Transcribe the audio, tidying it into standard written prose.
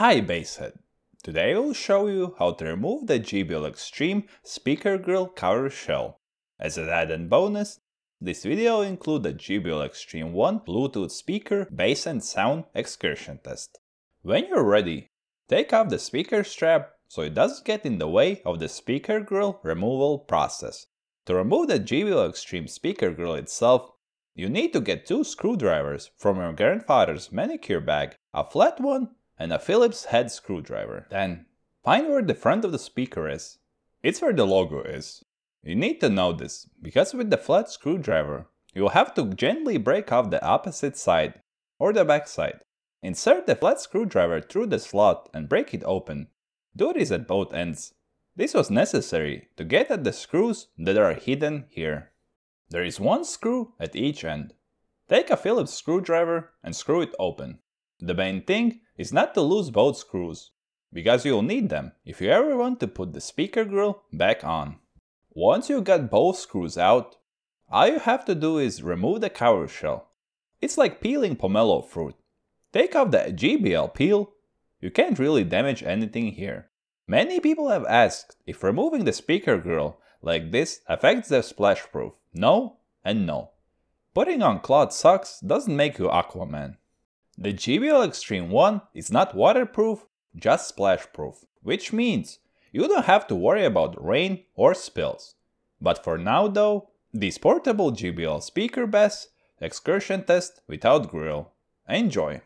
Hi Basshead! Today I will show you how to remove the JBL Xtreme speaker grill cover shell. As an added bonus, this video will include the JBL Xtreme 1 Bluetooth speaker bass and sound excursion test. When you're ready, take off the speaker strap so it doesn't get in the way of the speaker grill removal process. To remove the JBL Xtreme speaker grill itself, you need to get two screwdrivers from your grandfather's manicure bag, a flat one and a Phillips head screwdriver. Then, find where the front of the speaker is. It's where the logo is. You need to know this, because with the flat screwdriver, you'll have to gently break off the opposite side, or the back side. Insert the flat screwdriver through the slot and break it open. Do this at both ends. This was necessary to get at the screws that are hidden here. There is one screw at each end. Take a Phillips screwdriver and screw it open. The main thing is not to lose both screws, because you'll need them if you ever want to put the speaker grill back on. Once you got both screws out, all you have to do is remove the cover shell. It's like peeling pomelo fruit. Take off the JBL peel. You can't really damage anything here. Many people have asked if removing the speaker grill like this affects the splash proof. No and no. Putting on cloth socks doesn't make you Aquaman. The JBL Xtreme 1 is not waterproof, just splash proof, which means you don't have to worry about rain or spills. But for now though, this portable JBL speaker bass excursion test without grill. Enjoy!